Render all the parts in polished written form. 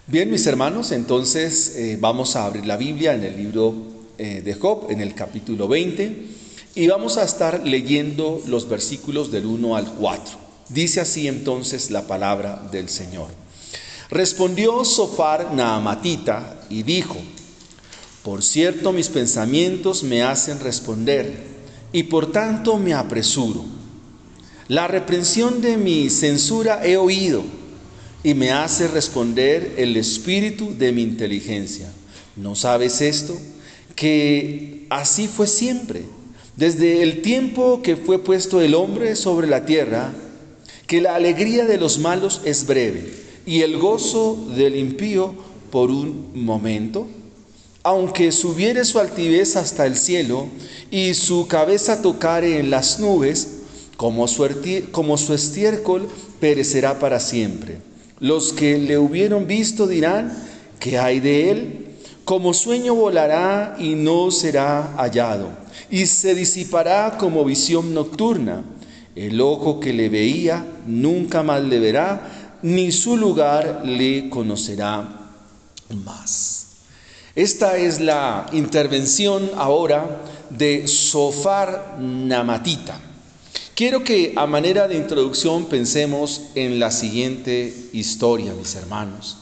Bien, mis hermanos, entonces vamos a abrir la Biblia en el libro de Job, en el capítulo 20, y vamos a estar leyendo los versículos del 1 al 4. Dice así entonces la palabra del Señor. Respondió Zofar Naamatita y dijo: Por cierto, mis pensamientos me hacen responder, y por tanto me apresuro. La reprensión de mi censura he oído, y me hace responder el espíritu de mi inteligencia. ¿No sabes esto? Que así fue siempre, desde el tiempo que fue puesto el hombre sobre la tierra, que la alegría de los malos es breve, y el gozo del impío por un momento. Aunque subiere su altivez hasta el cielo, y su cabeza tocare en las nubes, como su estiércol perecerá para siempre. Los que le hubieron visto dirán: ¿qué hay de él? Como sueño volará y no será hallado, y se disipará como visión nocturna. El ojo que le veía nunca más le verá, ni su lugar le conocerá más. Esta es la intervención ahora de Zofar Naamatita. Quiero que a manera de introducción pensemos en la siguiente historia, mis hermanos.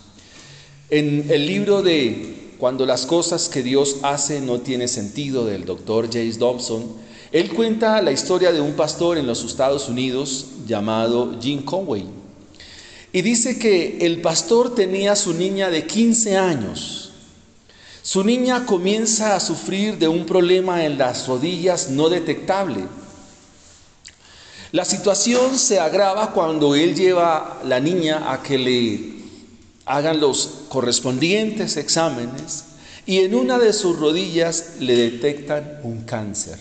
En el libro de Cuando las cosas que Dios hace no tienen sentido, del doctor James Dobson, él cuenta la historia de un pastor en los Estados Unidos llamado Jim Conway. Y dice que el pastor tenía a su niña de 15 años. Su niña comienza a sufrir de un problema en las rodillas no detectable. La situación se agrava cuando él lleva a la niña a que le hagan los correspondientes exámenes, y en una de sus rodillas le detectan un cáncer.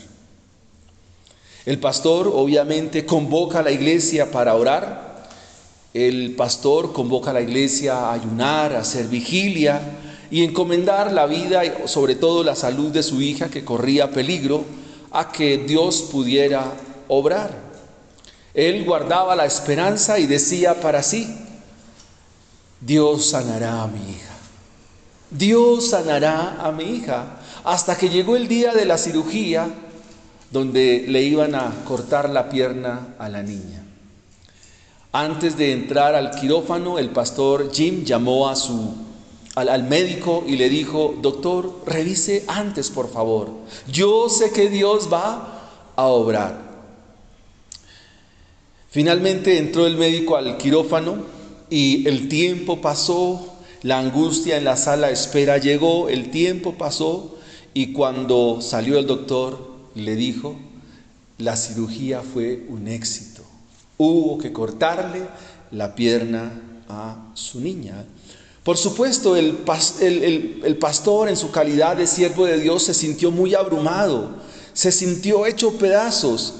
El pastor obviamente convoca a la iglesia para orar. El pastor convoca a la iglesia a ayunar, a hacer vigilia y encomendar la vida y sobre todo la salud de su hija, que corría peligro, a que Dios pudiera obrar. Él guardaba la esperanza y decía para sí: Dios sanará a mi hija. Dios sanará a mi hija. Hasta que llegó el día de la cirugía, donde le iban a cortar la pierna a la niña. Antes de entrar al quirófano, el pastor Jim llamó al médico y le dijo: doctor, revise antes, por favor. Yo sé que Dios va a obrar. Finalmente entró el médico al quirófano y el tiempo pasó, la angustia en la sala de espera llegó, el tiempo pasó, y cuando salió el doctor le dijo: la cirugía fue un éxito. Hubo que cortarle la pierna a su niña. Por supuesto, el pastor, en su calidad de siervo de Dios, se sintió muy abrumado, se sintió hecho pedazos.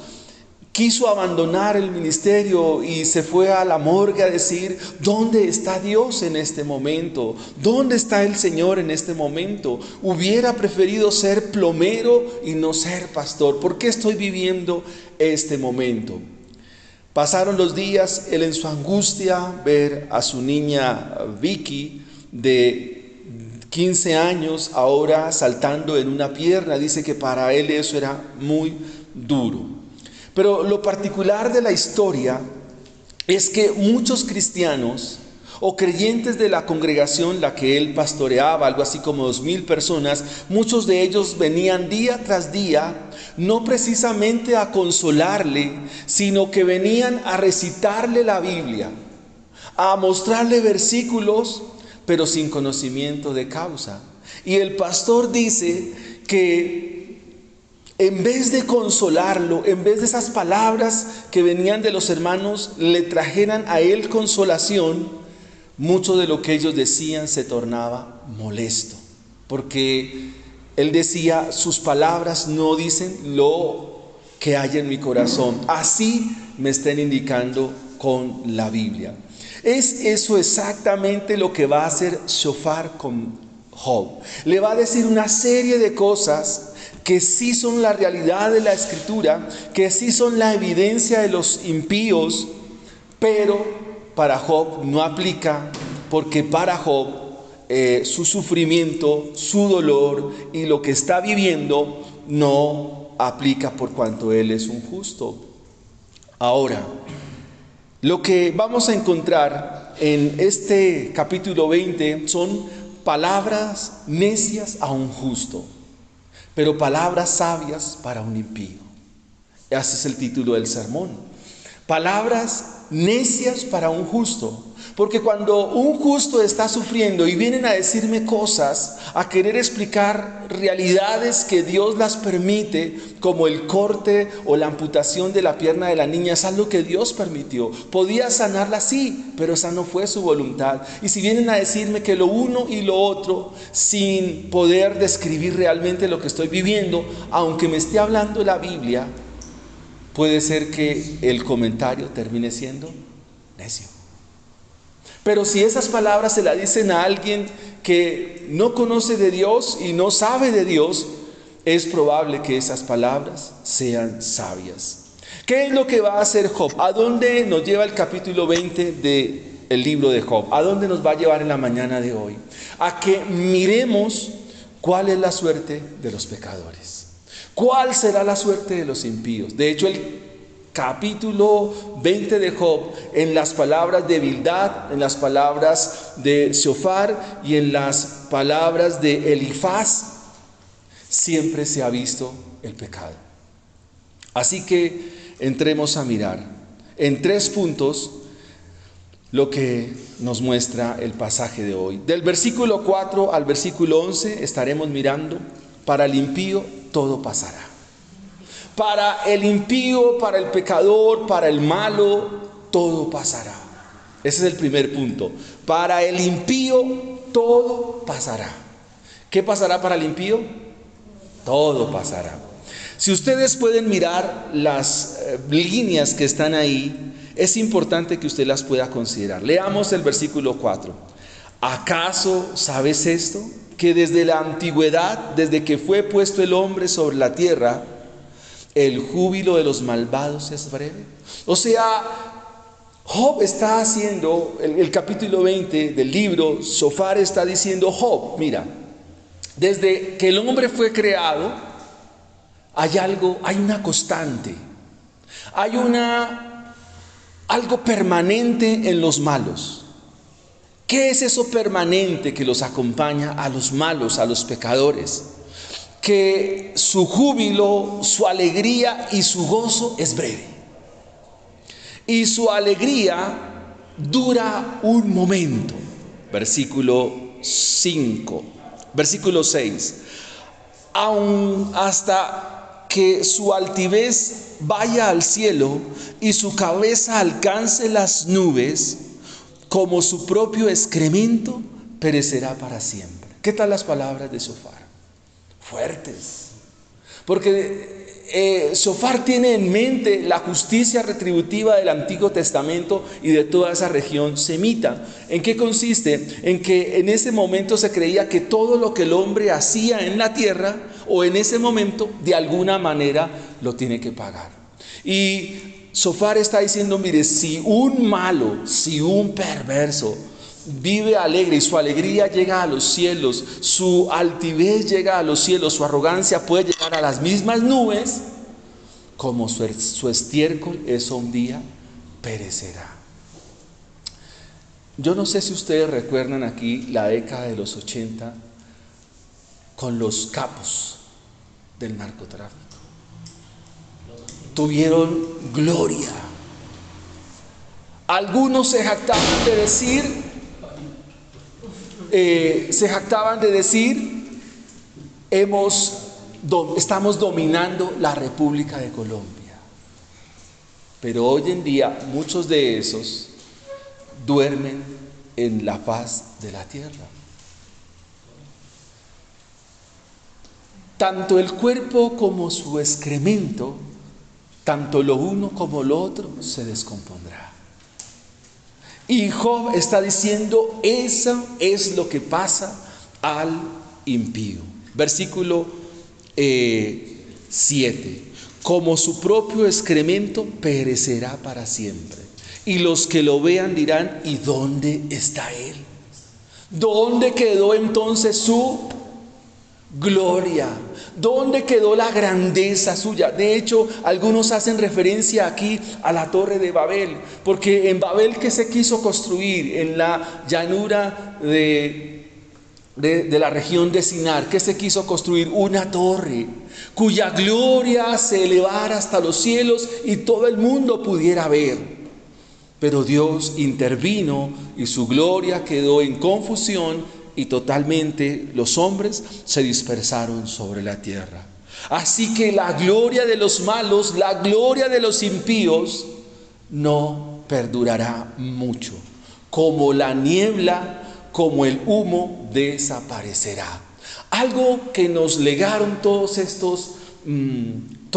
Quiso abandonar el ministerio y se fue a la morgue a decir: ¿dónde está Dios en este momento? ¿Dónde está el Señor en este momento? Hubiera preferido ser plomero y no ser pastor. ¿Por qué estoy viviendo este momento? Pasaron los días, él en su angustia, ver a su niña Vicky de 15 años ahora saltando en una pierna. Dice que para él eso era muy duro. Pero lo particular de la historia es que muchos cristianos o creyentes de la congregación, la que él pastoreaba, algo así como 2,000 personas, muchos de ellos venían día tras día, no precisamente a consolarle, sino que venían a recitarle la Biblia, a mostrarle versículos, pero sin conocimiento de causa. Y el pastor dice que en vez de consolarlo, en vez de esas palabras que venían de los hermanos le trajeran a él consolación, mucho de lo que ellos decían se tornaba molesto, porque él decía: sus palabras no dicen lo que hay en mi corazón, así me estén indicando con la Biblia. Es eso exactamente lo que va a hacer Zofar con Job. Le va a decir una serie de cosas que sí son la realidad de la Escritura, que sí son la evidencia de los impíos, pero para Job no aplica, porque para Job su sufrimiento, su dolor y lo que está viviendo no aplica por cuanto Él es un justo. Ahora, lo que vamos a encontrar en este capítulo 20 son palabras necias a un justo, pero palabras sabias para un impío. Ese es el título del sermón. Palabras necias para un justo. Porque cuando un justo está sufriendo y vienen a decirme cosas, a querer explicar realidades que Dios las permite, como el corte o la amputación de la pierna de la niña, es algo que Dios permitió. Podía sanarla, sí, pero esa no fue su voluntad. Y si vienen a decirme que lo uno y lo otro, sin poder describir realmente lo que estoy viviendo, aunque me esté hablando la Biblia, puede ser que el comentario termine siendo necio. Pero si esas palabras se las dicen a alguien que no conoce de Dios y no sabe de Dios, es probable que esas palabras sean sabias. ¿Qué es lo que va a hacer Job? ¿A dónde nos lleva el capítulo 20 del libro de Job? ¿A dónde nos va a llevar en la mañana de hoy? A que miremos cuál es la suerte de los pecadores. ¿Cuál será la suerte de los impíos? De hecho, el capítulo 20 de Job, en las palabras de Bildad, en las palabras de Zofar y en las palabras de Elifaz, siempre se ha visto el pecado. Así que entremos a mirar en 3 puntos lo que nos muestra el pasaje de hoy. Del versículo 4 al versículo 11 estaremos mirando: para el impío todo pasará. Para el impío, para el pecador, para el malo, todo pasará. Ese es el primer punto. Para el impío, todo pasará. ¿Qué pasará para el impío? Todo pasará. Si ustedes pueden mirar las líneas que están ahí, es importante que usted las pueda considerar. Leamos el versículo 4. ¿Acaso sabes esto? Que desde la antigüedad, desde que fue puesto el hombre sobre la tierra, el júbilo de los malvados es breve. O sea, Job está haciendo, el capítulo 20 del libro, Zofar está diciendo: Job, mira, desde que el hombre fue creado, hay una constante, hay algo permanente en los malos. ¿Qué es eso permanente que los acompaña a los malos, a los pecadores? Que su júbilo, su alegría y su gozo es breve. Y su alegría dura un momento. Versículo 6. Aun hasta que su altivez vaya al cielo y su cabeza alcance las nubes, como su propio excremento perecerá para siempre. ¿Qué tal las palabras de Zofar? Fuertes, porque Zofar tiene en mente la justicia retributiva del Antiguo Testamento y de toda esa región semita. ¿En qué consiste? En que en ese momento se creía que todo lo que el hombre hacía en la tierra, o en ese momento, de alguna manera lo tiene que pagar. Y Zofar está diciendo: mire, si un malo, si un perverso vive alegre y su alegría llega a los cielos, su altivez llega a los cielos, su arrogancia puede llegar a las mismas nubes, como su estiércol, eso un día perecerá. Yo no sé si ustedes recuerdan aquí la década de los 80 con los capos del narcotráfico. Tuvieron gloria. Algunos se jactaban de decir, estamos dominando la República de Colombia. Pero hoy en día muchos de esos duermen en la faz de la tierra. Tanto el cuerpo como su excremento, tanto lo uno como lo otro, se descompondrá. Y Job está diciendo: eso es lo que pasa al impío. Versículo 7. Como su propio excremento perecerá para siempre. Y los que lo vean dirán: ¿y dónde está él? ¿Dónde quedó entonces su gloria? ¿Dónde quedó la grandeza suya? De hecho, algunos hacen referencia aquí a la Torre de Babel, porque en Babel, ¿qué se quiso construir? En la llanura de la región de Sinar, ¿qué se quiso construir? Una torre cuya gloria se elevara hasta los cielos y todo el mundo pudiera ver. Pero Dios intervino y su gloria quedó en confusión y totalmente los hombres se dispersaron sobre la tierra. Así que la gloria de los malos, la gloria de los impíos, no perdurará mucho. Como la niebla, como el humo, desaparecerá. Algo que nos legaron toda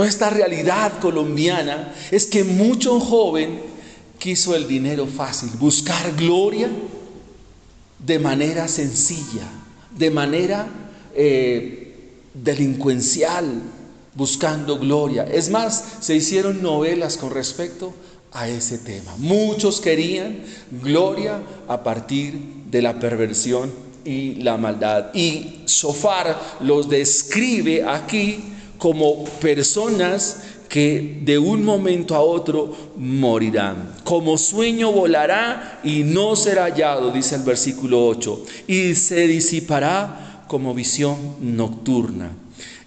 esta realidad colombiana es que mucho joven quiso el dinero fácil, buscar gloria de manera sencilla, de manera delincuencial, buscando gloria. Es más, se hicieron novelas con respecto a ese tema. Muchos querían gloria a partir de la perversión y la maldad. Y Zofar los describe aquí como personas que de un momento a otro morirán. Como sueño volará y no será hallado, dice el versículo 8, y se disipará como visión nocturna.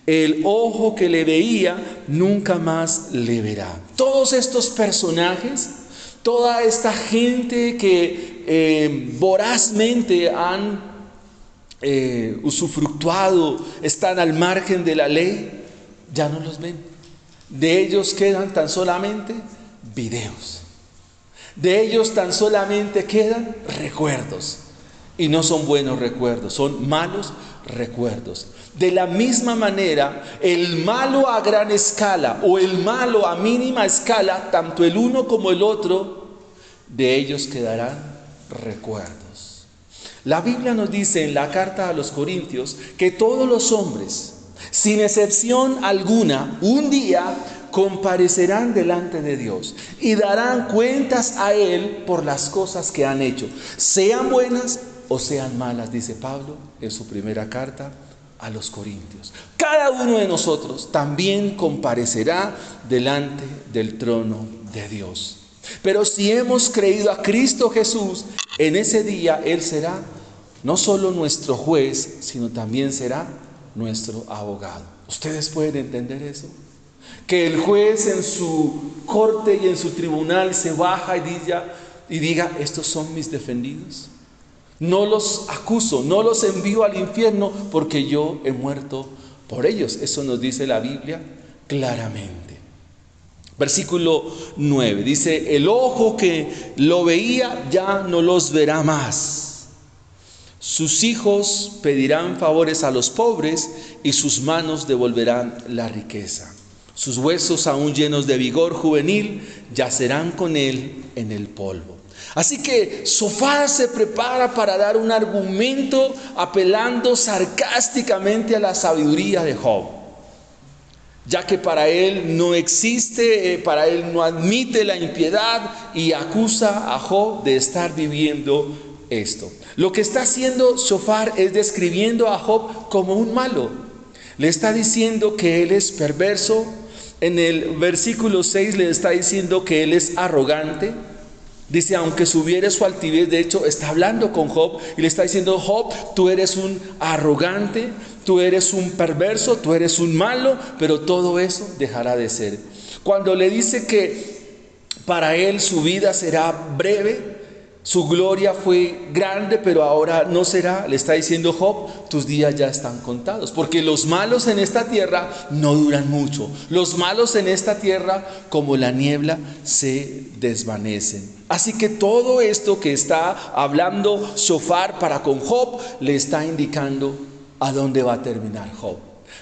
El ojo que le veía nunca más le verá. Todos estos personajes, toda esta gente que vorazmente han usufructuado, están al margen de la ley, ya no los ven. De ellos quedan tan solamente videos. De ellos tan solamente quedan recuerdos. Y no son buenos recuerdos, son malos recuerdos. De la misma manera, el malo a gran escala o el malo a mínima escala, tanto el uno como el otro, de ellos quedarán recuerdos. La Biblia nos dice en la carta a los Corintios que todos los hombres, sin excepción alguna, un día comparecerán delante de Dios y darán cuentas a Él por las cosas que han hecho, sean buenas o sean malas, dice Pablo en su primera carta a los Corintios. Cada uno de nosotros también comparecerá delante del trono de Dios. Pero si hemos creído a Cristo Jesús, en ese día Él será no solo nuestro juez, sino también será nuestro abogado. ¿Ustedes pueden entender eso? Que el juez en su corte y en su tribunal se baja y diga, estos son mis defendidos. No los acuso, no los envío al infierno porque yo he muerto por ellos. Eso nos dice la Biblia claramente. Versículo 9 dice, el ojo que lo veía ya no los verá más. Sus hijos pedirán favores a los pobres y sus manos devolverán la riqueza. Sus huesos aún llenos de vigor juvenil yacerán con él en el polvo. Así que Zofar se prepara para dar un argumento apelando sarcásticamente a la sabiduría de Job, ya que para él no existe, para él no admite la impiedad y acusa a Job de estar viviendo esto. Lo que está haciendo Zofar es describiendo a Job como un malo. Le está diciendo que él es perverso. En el versículo 6 le está diciendo que él es arrogante. Dice, aunque subiere su altivez, de hecho está hablando con Job y le está diciendo, Job, tú eres un arrogante, tú eres un perverso, tú eres un malo, pero todo eso dejará de ser. Cuando le dice que para él su vida será breve, su gloria fue grande, pero ahora no será, le está diciendo Job, tus días ya están contados, porque los malos en esta tierra no duran mucho. Los malos en esta tierra, como la niebla, se desvanecen. Así que todo esto que está hablando Zofar para con Job, le está indicando a dónde va a terminar Job.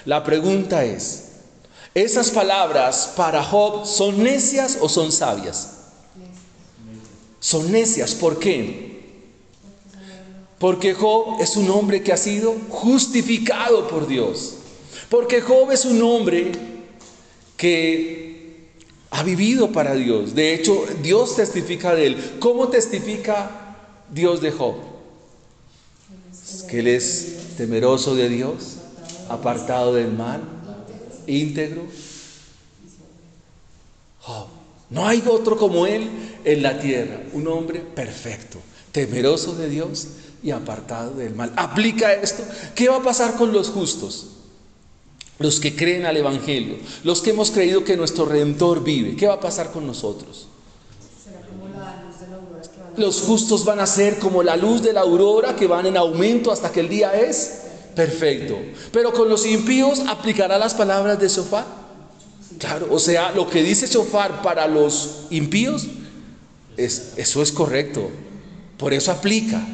La pregunta es, ¿esas palabras para Job son necias o son sabias? Son necias. ¿Por qué? Porque Job es un hombre que ha sido justificado por Dios. Porque Job es un hombre que ha vivido para Dios. De hecho, Dios testifica de él. ¿Cómo testifica Dios de Job? Que Él es temeroso de Dios, apartado del mal, íntegro. Oh, no hay otro como Él en la tierra, un hombre perfecto, temeroso de Dios y apartado del mal. Aplica esto. ¿Qué va a pasar con los justos? Los que creen al Evangelio, los que hemos creído que nuestro Redentor vive. ¿Qué va a pasar con nosotros? Los justos van a ser como la luz de la aurora, que van en aumento hasta que el día es perfecto. Pero con los impíos aplicará las palabras de Shofar. Claro, o sea, lo que dice Shofar para los impíos, eso es correcto. Por eso aplica.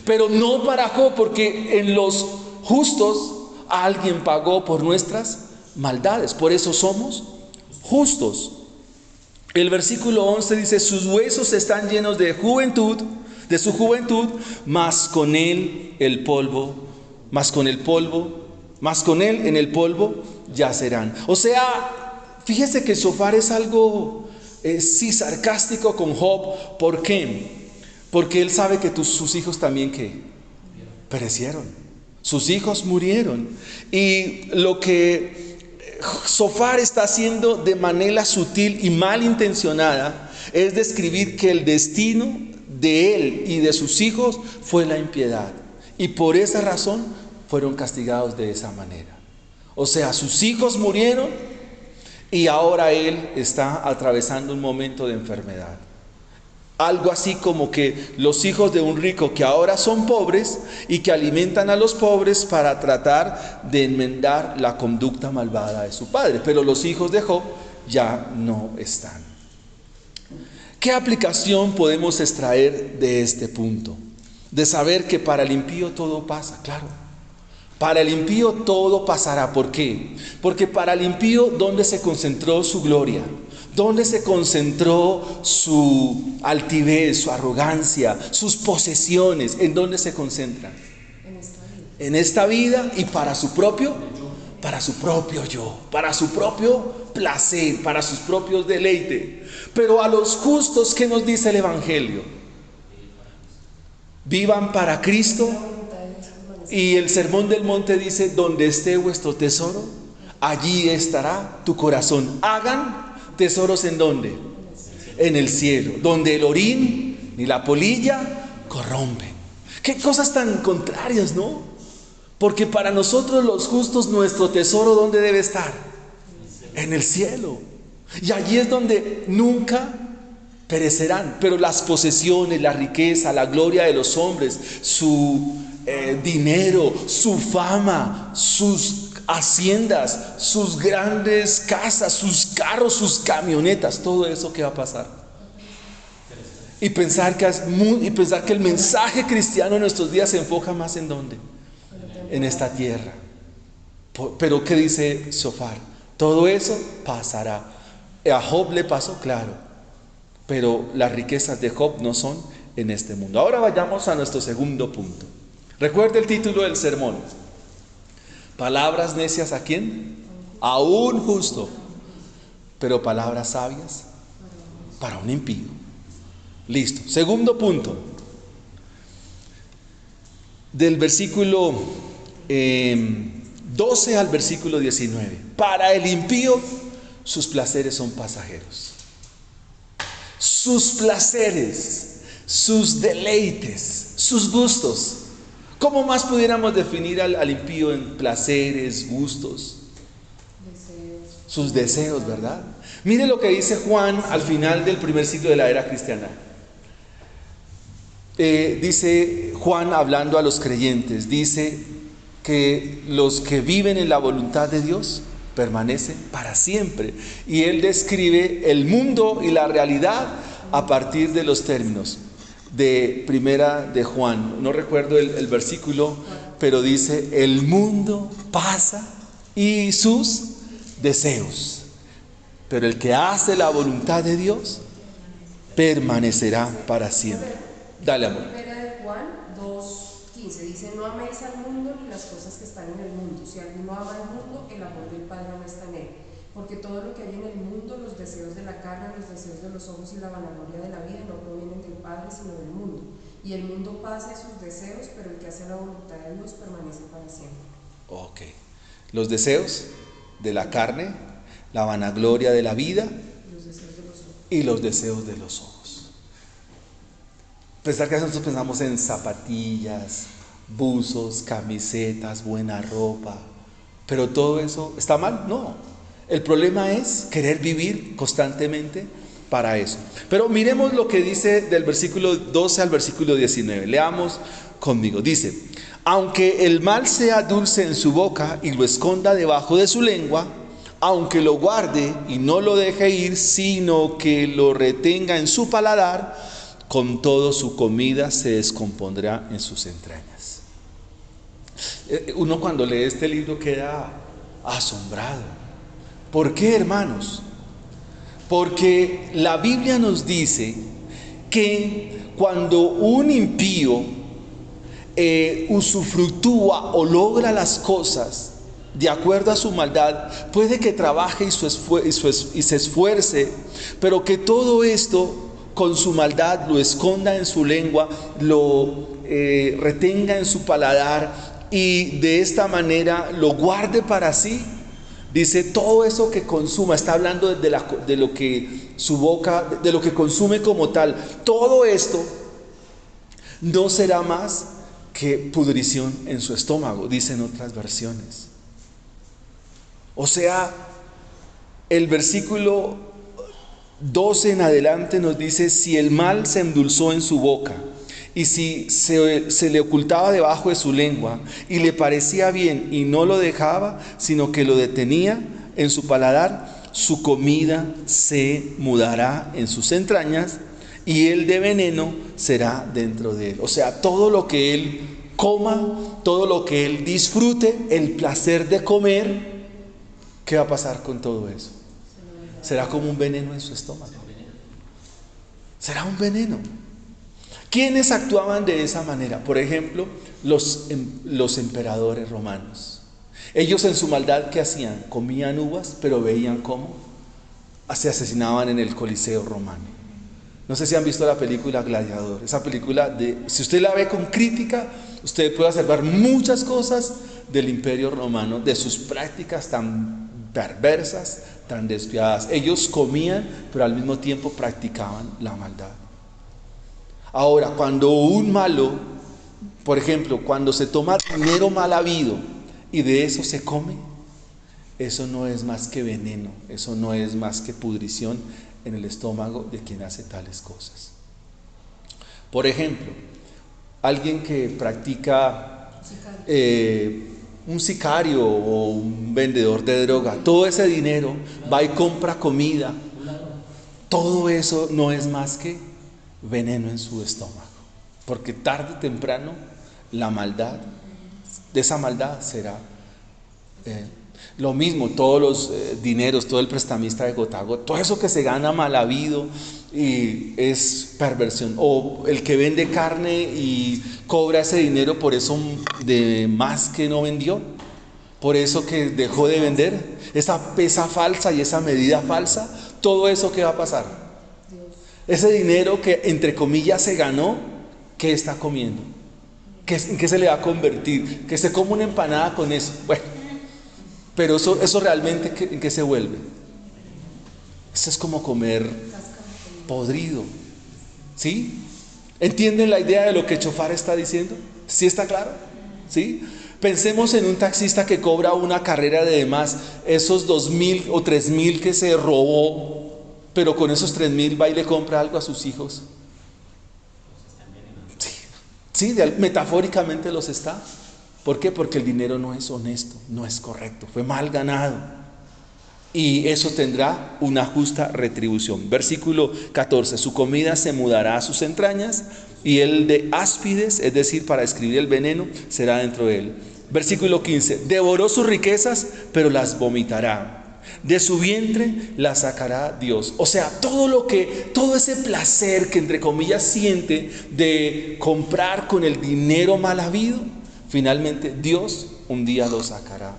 Pero no para Job, porque en los justos alguien pagó por nuestras maldades. Por eso somos justos. El versículo 11 dice: sus huesos están llenos de juventud, de su juventud, mas con él en el polvo yacerán. O sea, fíjese que Shofar es algo sí sarcástico con Job. ¿Por qué? Porque él sabe que sus hijos también ¿qué? Perecieron. Sus hijos murieron. Y lo que Shofar está haciendo de manera sutil y malintencionada es describir que el destino de él y de sus hijos fue la impiedad, y por esa razón fueron castigados de esa manera. O sea, sus hijos murieron y ahora él está atravesando un momento de enfermedad. Algo así como que los hijos de un rico que ahora son pobres y que alimentan a los pobres para tratar de enmendar la conducta malvada de su padre. Pero los hijos de Job ya no están. ¿Qué aplicación podemos extraer de este punto? De saber que para el impío todo pasa, claro. Para el impío todo pasará. ¿Por qué? Porque para el impío, ¿dónde se concentró su gloria? ¿Dónde se concentró su altivez, su arrogancia, sus posesiones? ¿En dónde se concentran? En esta vida, y para su propio yo, para su propio placer, para sus propios deleites. Pero a los justos, ¿qué nos dice el Evangelio? Vivan para Cristo. Y el Sermón del Monte dice: donde esté vuestro tesoro, allí estará tu corazón. Hagan tesoros ¿en dónde? En el cielo, donde el orín ni la polilla corrompen. Qué cosas tan contrarias, ¿no? Porque para nosotros los justos, nuestro tesoro ¿dónde debe estar? En el cielo. Y allí es donde nunca perecerán. Pero las posesiones, la riqueza, la gloria de los hombres, su dinero, su fama, sus haciendas, sus grandes casas, sus carros, sus camionetas, todo eso, ¿qué va a pasar? Y pensar que el mensaje cristiano en nuestros días se enfoca más ¿en dónde? En esta tierra. Pero ¿qué dice Shofar? Todo eso pasará. A Job le pasó, claro, pero las riquezas de Job no son en este mundo. Ahora vayamos a nuestro segundo punto. Recuerde el título del sermón: palabras necias ¿a quién? A un justo, pero palabras sabias para un impío. Listo. Segundo punto, del versículo 12 al versículo 19. Para el impío sus placeres son pasajeros. Sus placeres, sus deleites, sus gustos. ¿Cómo más pudiéramos definir al impío en placeres, gustos? Sus deseos, ¿verdad? Mire lo que dice Juan al final del primer siglo de la era cristiana. Dice Juan, hablando a los creyentes, dice que los que viven en la voluntad de Dios permanecen para siempre. Y él describe el mundo y la realidad a partir de los términos de primera de Juan. No recuerdo el versículo, pero dice: el mundo pasa y sus deseos, pero el que hace la voluntad de Dios permanecerá para siempre. Dale, amor. Primera de Juan 2:15 dice: no améis al mundo ni las cosas que están en el mundo. Si alguno ama al mundo, el amor del Padre no está en él. Porque todo lo que hay en el mundo, los deseos de la carne, los deseos de los ojos y la vanagloria de la vida, no provienen del Padre, sino del mundo. y el mundo pasa y sus deseos, pero el que hace la voluntad de Dios permanece para siempre. Ok. Los deseos de la carne, la vanagloria de la vida Los deseos de los ojos. y los deseos de los ojos. Pensar que nosotros pensamos en zapatillas, buzos, camisetas, buena ropa, pero todo eso está mal. No, el problema es querer vivir constantemente para eso. Pero miremos lo que dice del versículo 12 al versículo 19. Leamos conmigo. Dice: aunque el mal sea dulce en su boca y lo esconda debajo de su lengua, aunque lo guarde y no lo deje ir, sino que lo retenga en su paladar, con todo su comida se descompondrá en sus entrañas. Uno cuando lee este libro queda asombrado. ¿Por qué, hermanos? Porque la Biblia nos dice que cuando un impío usufructúa o logra las cosas de acuerdo a su maldad, puede que trabaje y se esfuerce, pero que todo esto con su maldad lo esconda en su lengua, lo retenga en su paladar y de esta manera lo guarde para sí. Dice, todo eso que consuma, está hablando de lo que su boca, de lo que consume como tal, todo esto no será más que pudrición en su estómago, dicen otras versiones. O sea, el versículo 12 en adelante nos dice: si el mal se endulzó en su boca y si se le ocultaba debajo de su lengua y le parecía bien y no lo dejaba, sino que lo detenía en su paladar, su comida se mudará en sus entrañas y el de veneno será dentro de él. O sea, todo lo que él coma, todo lo que él disfrute, el placer de comer, ¿qué va a pasar con todo eso? Será como un veneno en su estómago. Será un veneno. ¿Quiénes actuaban de esa manera? Por ejemplo, los emperadores romanos. Ellos en su maldad, ¿qué hacían? Comían uvas, pero veían cómo se asesinaban en el Coliseo romano. No sé si han visto la película Gladiador. Esa película, si usted la ve con crítica, usted puede observar muchas cosas del Imperio Romano, de sus prácticas tan perversas, tan despiadadas. Ellos comían, pero al mismo tiempo practicaban la maldad. Ahora, cuando un malo, por ejemplo, cuando se toma dinero mal habido y de eso se come, eso no es más que veneno, eso no es más que pudrición en el estómago de quien hace tales cosas. Por ejemplo, alguien que practica un sicario o un vendedor de droga, todo ese dinero va y compra comida, todo eso no es más que veneno en su estómago, porque tarde o temprano la maldad, de esa maldad será lo mismo. Todos los dineros, todo el prestamista de gota a gota, todo eso que se gana mal habido y es perversión. O el que vende carne y cobra ese dinero por eso de más que no vendió, por eso que dejó de vender, esa pesa falsa y esa medida falsa, todo eso, ¿qué va a pasar? Ese dinero que entre comillas se ganó, ¿qué está comiendo? ¿En qué se le va a convertir? Que se come una empanada con eso. Bueno, pero eso realmente ¿en qué se vuelve? Eso es como comer podrido. ¿Sí? ¿Entienden la idea de lo que Chofar está diciendo? ¿Sí está claro? ¿Sí? Pensemos en un taxista que cobra una carrera de demás, esos 2,000 o 3,000 que se robó, pero con esos 3,000 va y le compra algo a sus hijos. Sí, metafóricamente los está. ¿Por qué? Porque el dinero no es honesto, no es correcto, fue mal ganado. Y eso tendrá una justa retribución. Versículo 14, su comida se mudará a sus entrañas y el de áspides, es decir, para escribir el veneno, será dentro de él. Versículo 15, devoró sus riquezas, pero las vomitará. De su vientre la sacará Dios. O sea, todo ese placer que entre comillas siente de comprar con el dinero mal habido, finalmente Dios un día lo sacará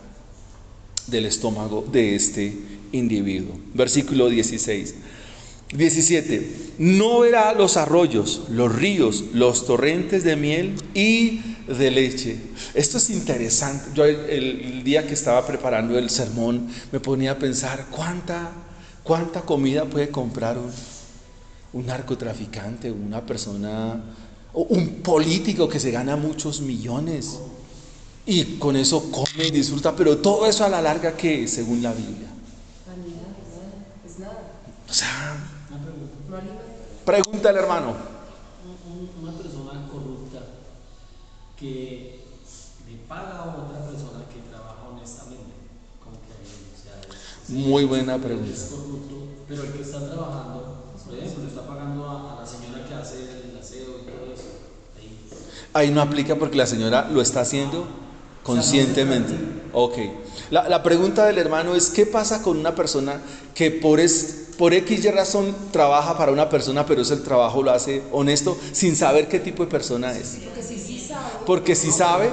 del estómago de este individuo. Versículo 16. 17. No verá los arroyos, los ríos, los torrentes de miel y de leche. Esto es interesante. Yo el día que estaba preparando el sermón me ponía a pensar cuánta comida puede comprar un narcotraficante, una persona, o un político que se gana muchos millones y con eso come y disfruta, pero todo eso a la larga, ¿qué es según la Biblia? Es nada. O sea, No alimenta. pregúntale, hermano. Una persona corrupta que le paga a otra persona que trabaja honestamente, como que o sea, Muy buena pregunta. es corrupto, pero el que está trabajando, por ejemplo, le está pagando a la señora que hace el aseo y todo eso. Ahí no aplica porque la señora lo está haciendo conscientemente. Ok. La pregunta del hermano es: ¿qué pasa con una persona que por X y razón trabaja para una persona, pero ese trabajo lo hace honesto sin saber qué tipo de persona es? Porque si sabe, Porque si sabe,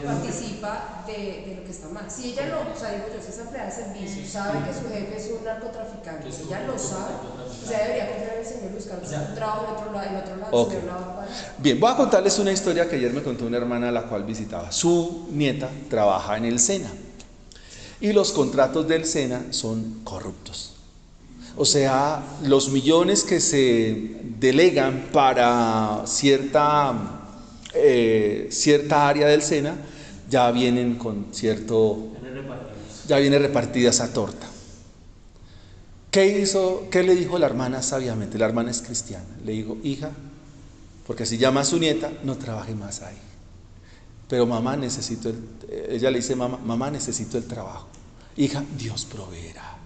participa de lo que está mal. Si ella no, o sea, digo yo, si es empleada de servicio, sabe que su jefe es un narcotraficante, ella lo sabe, o sea, debería confiar en el Señor y buscar un trabajo en otro lado, Ok. el Señor la va a pagar. bien, voy a contarles una historia que ayer me contó una hermana a la cual visitaba. Su nieta trabaja en el SENA y los contratos del SENA son corruptos. O sea, los millones que se delegan para cierta área del SENA ya vienen con ya viene repartida esa torta. ¿Qué le dijo la hermana sabiamente? La hermana es cristiana. Le dijo: hija, porque si llama a su nieta, no trabaje más ahí. Pero mamá, ella le dice: mamá, necesito el trabajo. Hija, Dios proveerá.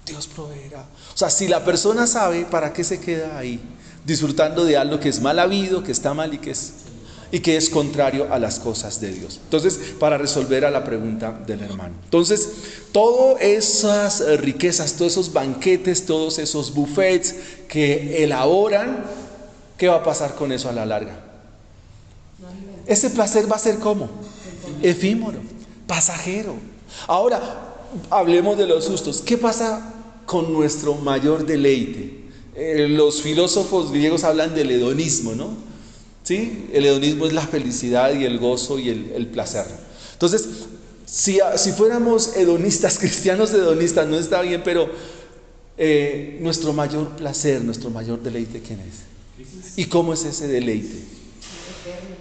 Dios proveerá. O sea, si la persona sabe, ¿para qué se queda ahí? Disfrutando de algo que es mal habido, que está mal y que es contrario a las cosas de Dios. Entonces, para resolver a la pregunta del hermano. Entonces, todas esas riquezas, todos esos banquetes, todos esos buffets que elaboran, ¿qué va a pasar con eso a la larga? Ese placer va a ser ¿cómo? Efímero, pasajero. Ahora, hablemos de los sustos. ¿Qué pasa con nuestro mayor deleite? Los filósofos griegos hablan del hedonismo, ¿no? ¿Sí? El hedonismo es la felicidad y el gozo y el placer. Entonces, si fuéramos hedonistas, cristianos hedonistas, no está bien, pero nuestro mayor placer, nuestro mayor deleite, ¿quién es? ¿Y cómo es ese deleite?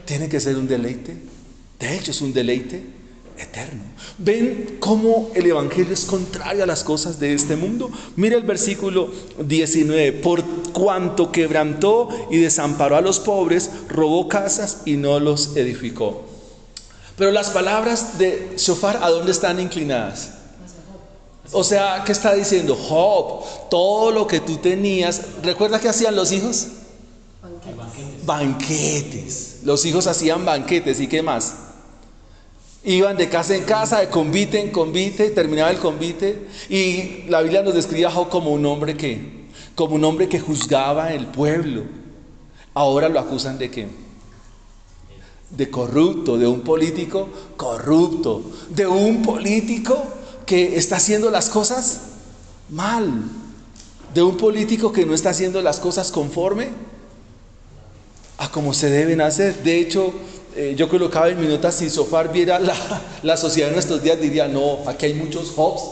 Tiene que ser un deleite. De hecho, es un deleite eterno. ¿Ven cómo el evangelio es contrario a las cosas de este mundo? Mira el versículo 19. Por cuanto quebrantó y desamparó a los pobres, robó casas y no los edificó. Pero las palabras de Shofar, ¿a dónde están inclinadas? O sea, ¿qué está diciendo? Job, todo lo que tú tenías. ¿Recuerda qué hacían los hijos? Banquetes. Los hijos hacían banquetes. ¿Y qué más? Iban de casa en casa, de convite en convite, terminaba el convite, y la Biblia nos describe a Job como un hombre que juzgaba el pueblo. Ahora lo acusan de ¿qué? De corrupto, de un político corrupto, de un político que está haciendo las cosas mal, de un político que no está haciendo las cosas conforme a como se deben hacer. De hecho, yo colocaba en mi nota: si Shofar viera la sociedad de nuestros días, diría: no, aquí hay muchos Jobs,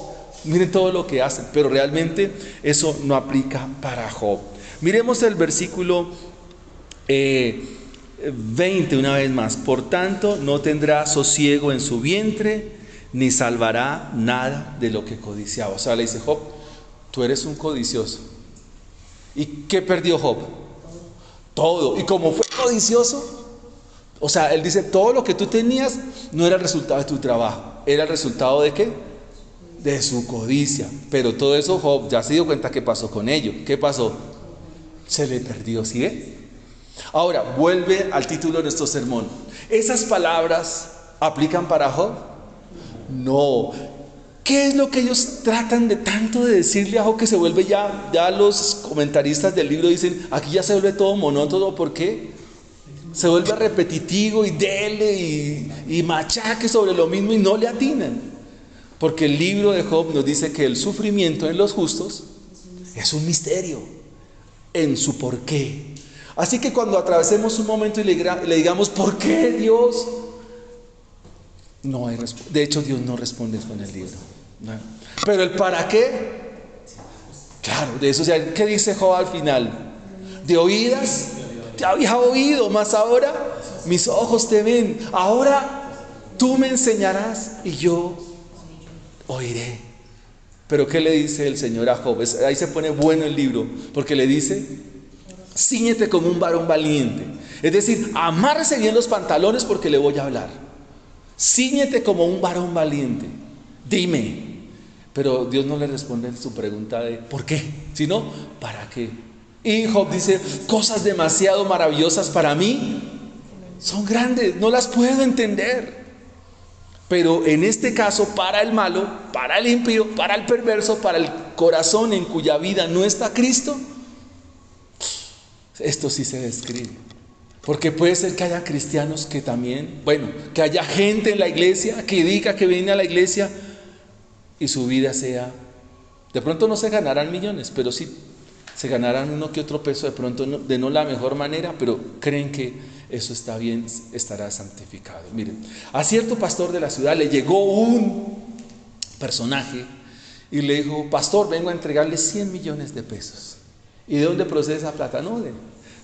miren todo lo que hacen. Pero realmente eso no aplica para Job. Miremos el versículo 20 una vez más. Por tanto, no tendrá sosiego en su vientre, ni salvará nada de lo que codiciaba. O sea, le dice: Job, tú eres un codicioso. ¿Y qué perdió Job? Todo. Y como fue codicioso, o sea, él dice: todo lo que tú tenías no era el resultado de tu trabajo, era el resultado ¿de qué? De su codicia. Pero todo eso Job ya se dio cuenta que pasó con ello. ¿Qué pasó? Se le perdió, ¿sí ve? Ahora, vuelve al título de nuestro sermón. ¿Esas palabras aplican para Job? No. ¿Qué es lo que ellos tratan de tanto de decirle a Job que se vuelve ya los comentaristas del libro dicen: aquí ya se vuelve todo monótono? ¿Por qué? Se vuelve repetitivo y dele y machaque sobre lo mismo y no le atinan. Porque el libro de Job nos dice que el sufrimiento en los justos es un misterio. en su porqué. Así que cuando atravesemos un momento y le digamos, ¿por qué, Dios? No hay respuesta. De hecho, Dios no responde con el libro. No. Pero el para qué, claro, de eso, o sea, ¿qué dice Job al final? De oídas te había oído, mas ahora mis ojos te ven. Ahora tú me enseñarás y yo oiré. Pero ¿qué le dice el Señor a Job? Ahí se pone bueno el libro, porque le dice, cíñete como un varón valiente. Es decir, amárrese bien los pantalones porque le voy a hablar. Cíñete como un varón valiente. Dime. Pero Dios no le responde su pregunta de ¿por qué? Sino ¿para qué? Y Job dice, cosas demasiado maravillosas para mí son grandes, no las puedo entender. Pero en este caso, para el malo, para el impío, para el perverso, para el corazón en cuya vida no está Cristo, esto sí se describe. Porque puede ser que haya cristianos que también, que haya gente en la iglesia que diga que viene a la iglesia y su vida sea, de pronto no se ganarán millones, pero sí se ganarán uno que otro peso, de pronto de no la mejor manera, pero creen que eso está bien, estará santificado. Miren, a cierto pastor de la ciudad le llegó un personaje y le dijo, pastor, vengo a entregarle 100 millones de pesos. ¿Y de dónde procede esa plata? No,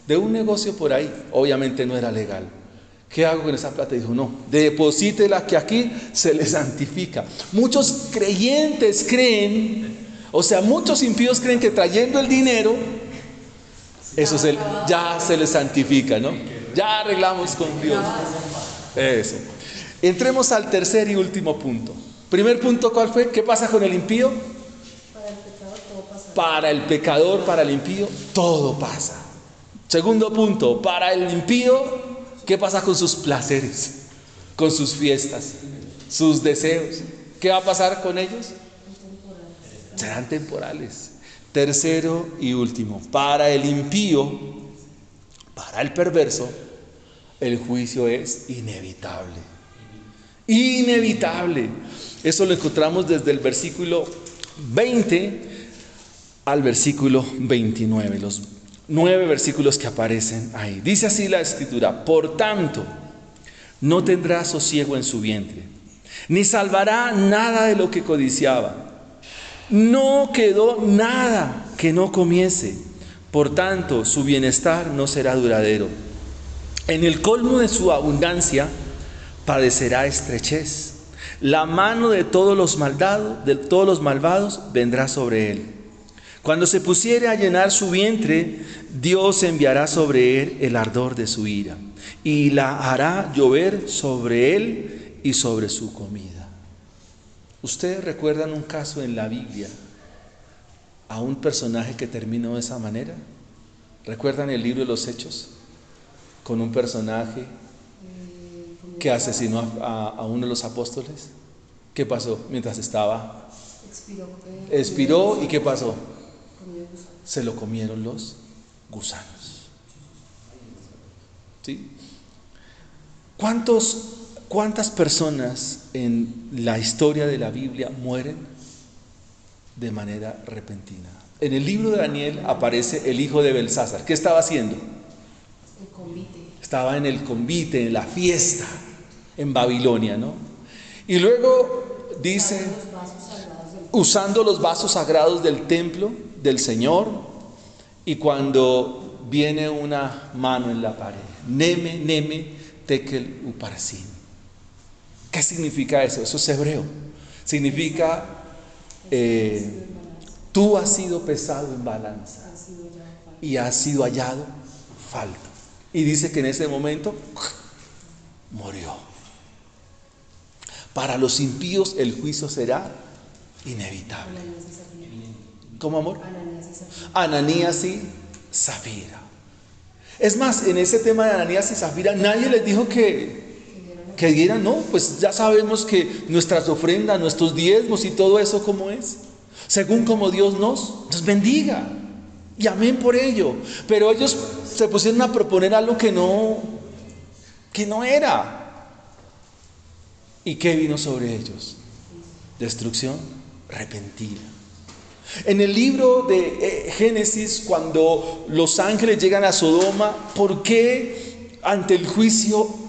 de un negocio por ahí. Obviamente no era legal. ¿Qué hago con esa plata? Dijo, no, deposítela que aquí se le santifica. Muchos creyentes creen, o sea, muchos impíos creen que trayendo el dinero, eso ya se les santifica, ¿no? Ya arreglamos con Dios. Eso. Entremos al tercer y último punto. Primer punto, ¿cuál fue? ¿Qué pasa con el impío? Para el pecador todo pasa. Para el pecador, para el impío, todo pasa. Segundo punto, para el impío, ¿qué pasa con sus placeres? Con sus fiestas, sus deseos. ¿Qué va a pasar con ellos? Serán temporales. Tercero y último, para el impío, para el perverso, el juicio es inevitable. Inevitable. Eso lo encontramos desde el versículo 20 al versículo 29, los 9 versículos que aparecen ahí. Dice así la Escritura: por tanto, no tendrá sosiego en su vientre, ni salvará nada de lo que codiciaba. No quedó nada que no comiese, por tanto su bienestar no será duradero. En el colmo de su abundancia padecerá estrechez. La mano de todos los malvados vendrá sobre él. Cuando se pusiere a llenar su vientre, Dios enviará sobre él el ardor de su ira y la hará llover sobre él y sobre su comida. ¿Ustedes recuerdan un caso en la Biblia a un personaje que terminó de esa manera? ¿Recuerdan el libro de los Hechos? Con un personaje que asesinó a uno de los apóstoles. ¿Qué pasó mientras estaba? Expiró, ¿y qué pasó? Se lo comieron los gusanos. ¿Sí? ¿Cuántas personas en la historia de la Biblia mueren de manera repentina? En el libro de Daniel aparece el hijo de Belsasar. ¿Qué estaba haciendo? El convite. Estaba en el convite, en la fiesta, en Babilonia, ¿no? Y luego dice, usando los vasos sagrados del templo del Señor, y cuando viene una mano en la pared, Neme, Neme, Tekel, Uparsin. ¿Qué significa eso? Eso es hebreo. Significa, tú has sido pesado en balanza y has sido hallado falto. Y dice que en ese momento murió. Para los impíos el juicio será inevitable. ¿Cómo, amor? Ananías y Zafira. Es más, en ese tema de Ananías y Zafira nadie les dijo que dieran, no, pues ya sabemos que nuestras ofrendas, nuestros diezmos y todo eso, ¿cómo es? Según como Dios nos bendiga. Y amén por ello. Pero ellos se pusieron a proponer algo que no era. ¿Y qué vino sobre ellos? Destrucción repentina. En el libro de Génesis, cuando los ángeles llegan a Sodoma, ¿por qué ante el juicio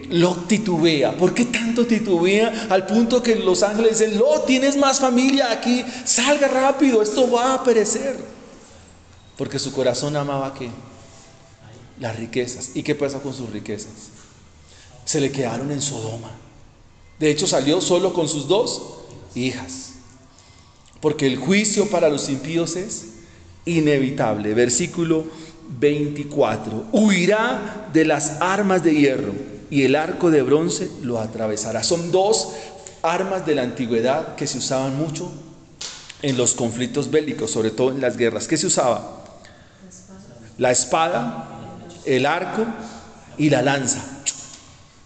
Lot titubea? ¿Por qué tanto titubea al punto que los ángeles dicen: Lot, tienes más familia aquí, salga rápido, esto va a perecer? Porque su corazón amaba ¿qué? Las riquezas. ¿Y qué pasa con sus riquezas? Se le quedaron en Sodoma. De hecho, salió solo con sus 2 hijas. Porque el juicio para los impíos es inevitable. Versículo 24. Huirá de las armas de hierro y el arco de bronce lo atravesará. Son 2 armas de la antigüedad que se usaban mucho en los conflictos bélicos, sobre todo en las guerras. ¿Qué se usaba? La espada, el arco y la lanza,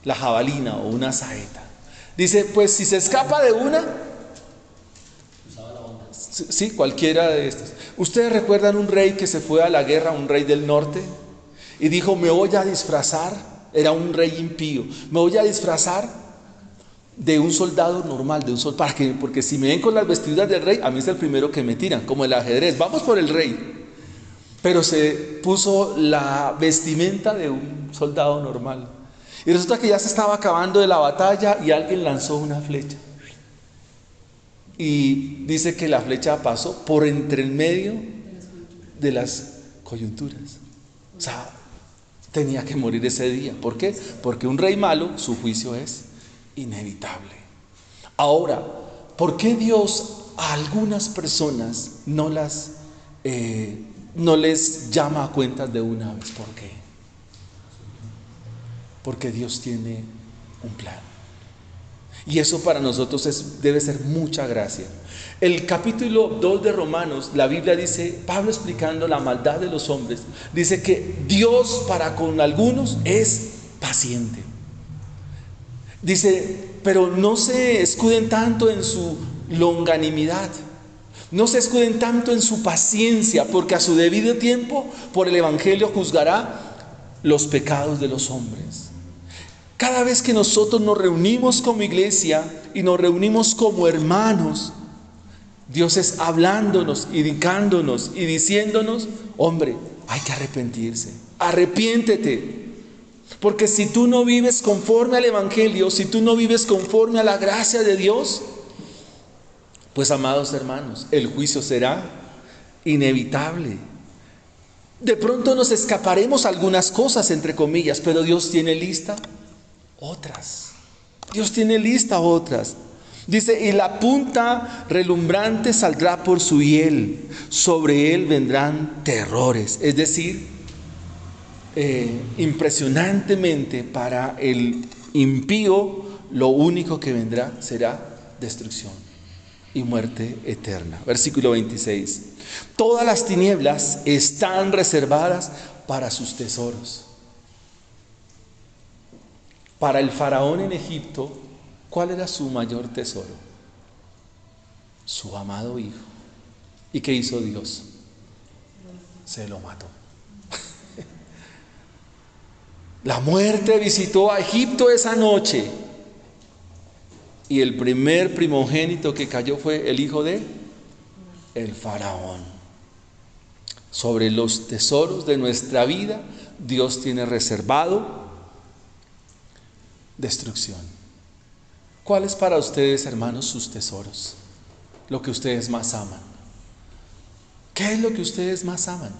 la jabalina o una saeta. Dice, pues si se escapa de una, sí, cualquiera de estas. ¿Ustedes recuerdan un rey que se fue a la guerra, un rey del norte? Y dijo: me voy a disfrazar, era un rey impío, me voy a disfrazar de un soldado normal, de un soldado, ¿para qué? Porque si me ven con las vestiduras del rey, a mí es el primero que me tiran, como el ajedrez, vamos por el rey. Pero se puso la vestimenta de un soldado normal. Y resulta que ya se estaba acabando de la batalla y alguien lanzó una flecha. Y dice que la flecha pasó por entre el medio de las coyunturas. O sea, tenía que morir ese día. ¿Por qué? Porque un rey malo, su juicio es inevitable. Ahora, ¿por qué Dios a algunas personas no les llama a cuentas de una vez? ¿Por qué? Porque Dios tiene un plan. Y eso para nosotros debe ser mucha gracia. El capítulo 2 de Romanos, la Biblia dice, Pablo explicando la maldad de los hombres, dice que Dios para con algunos es paciente. Dice, pero no se escuden tanto en su longanimidad, no se escuden tanto en su paciencia, porque a su debido tiempo por el Evangelio juzgará los pecados de los hombres. Cada vez que nosotros nos reunimos como iglesia y nos reunimos como hermanos, Dios es hablándonos, indicándonos y diciéndonos: hombre, hay que arrepentirse, arrepiéntete. Porque si tú no vives conforme al Evangelio, si tú no vives conforme a la gracia de Dios, pues amados hermanos, el juicio será inevitable. De pronto nos escaparemos algunas cosas, entre comillas, pero Dios tiene lista otras. Dios tiene lista otras. Dice: y la punta relumbrante saldrá por su hiel, sobre él vendrán terrores. Es decir, impresionantemente para el impío, lo único que vendrá será destrucción y muerte eterna. Versículo 26. Todas las tinieblas están reservadas para sus tesoros. Para el faraón en Egipto, ¿cuál era su mayor tesoro? Su amado hijo. ¿Y qué hizo Dios? Se lo mató. La muerte visitó a Egipto esa noche. Y el primer primogénito que cayó fue el hijo de el faraón. Sobre los tesoros de nuestra vida, Dios tiene reservado destrucción. ¿Cuáles para ustedes, hermanos, sus tesoros? Lo que ustedes más aman. ¿Qué es lo que ustedes más aman?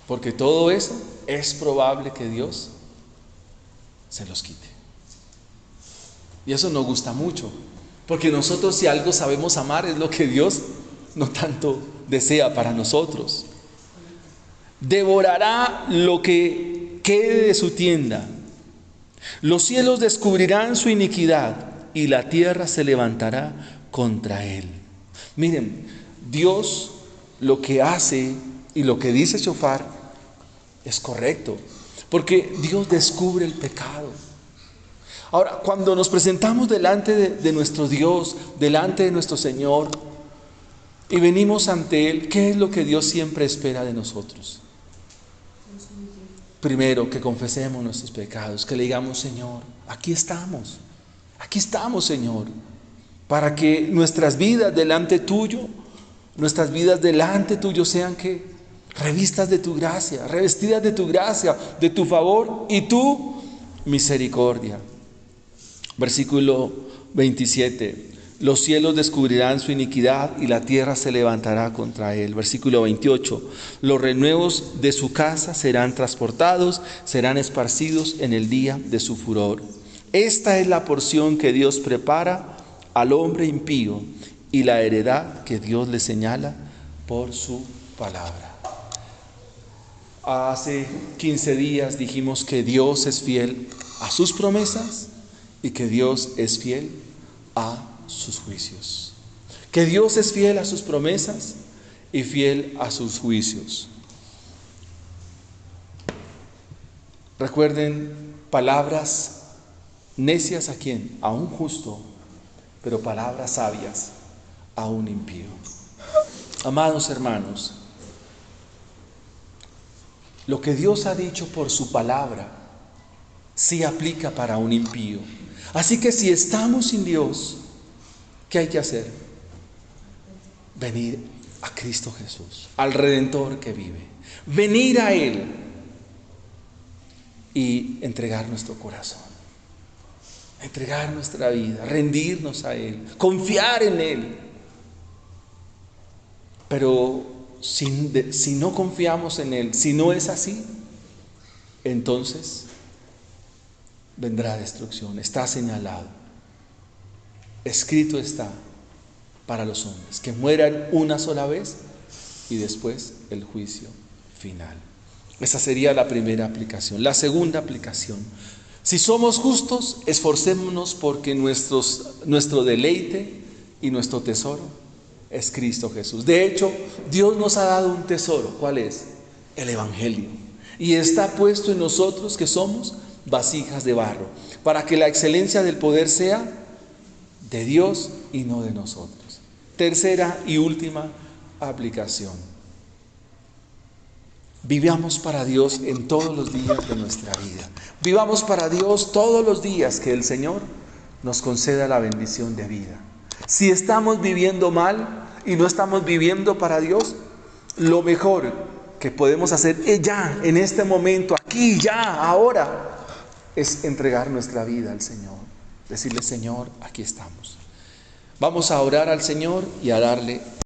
Porque todo eso es probable que Dios se los quite. Y eso nos gusta mucho, porque nosotros, si algo sabemos amar, es lo que Dios no tanto desea para nosotros. Devorará lo que quede de su tienda. Los cielos descubrirán su iniquidad y la tierra se levantará contra él. Miren, Dios lo que hace y lo que dice Shofar es correcto, porque Dios descubre el pecado. Ahora, cuando nos presentamos delante de nuestro Dios, delante de nuestro Señor, y venimos ante Él, ¿qué es lo que Dios siempre espera de nosotros? Primero, que confesemos nuestros pecados, que le digamos: Señor, aquí estamos, Señor. para que nuestras vidas delante tuyo sean que revistas de tu gracia, revestidas de tu gracia, de tu favor y tu misericordia. Versículo 27. Los cielos descubrirán su iniquidad y la tierra se levantará contra él. Versículo 28. Los renuevos de su casa serán transportados, serán esparcidos en el día de su furor. Esta es la porción que Dios prepara al hombre impío y la heredad que Dios le señala por su palabra. Hace 15 días dijimos que Dios es fiel a sus promesas y que Dios es fiel a sus juicios. Que Dios es fiel a sus promesas y fiel a sus juicios. Recuerden, palabras necias a quién? A un justo, pero palabras sabias a un impío. Amados hermanos, lo que Dios ha dicho por su palabra sí aplica para un impío. Así que si estamos sin Dios, ¿qué hay que hacer? Venir a Cristo Jesús, al Redentor que vive. Venir a Él y entregar nuestro corazón, entregar nuestra vida, rendirnos a Él, confiar en Él. Pero si no confiamos en Él, si no es así, entonces vendrá destrucción. Está señalado, escrito está para los hombres, que mueran una sola vez y después el juicio final. Esa sería la primera aplicación. La segunda aplicación: si somos justos, esforcémonos porque nuestro deleite y nuestro tesoro es Cristo Jesús. De hecho, Dios nos ha dado un tesoro. ¿Cuál es? El Evangelio. Y está puesto en nosotros, que somos vasijas de barro, para que la excelencia del poder sea de Dios y no de nosotros. Tercera y última aplicación: vivamos para Dios en todos los días de nuestra vida. Vivamos para Dios todos los días que el Señor nos conceda la bendición de vida. Si estamos viviendo mal y no estamos viviendo para Dios, lo mejor que podemos hacer ya, en este momento, aquí, ya, ahora, es entregar nuestra vida al Señor. Decirle: Señor, aquí estamos. Vamos a orar al Señor y a darle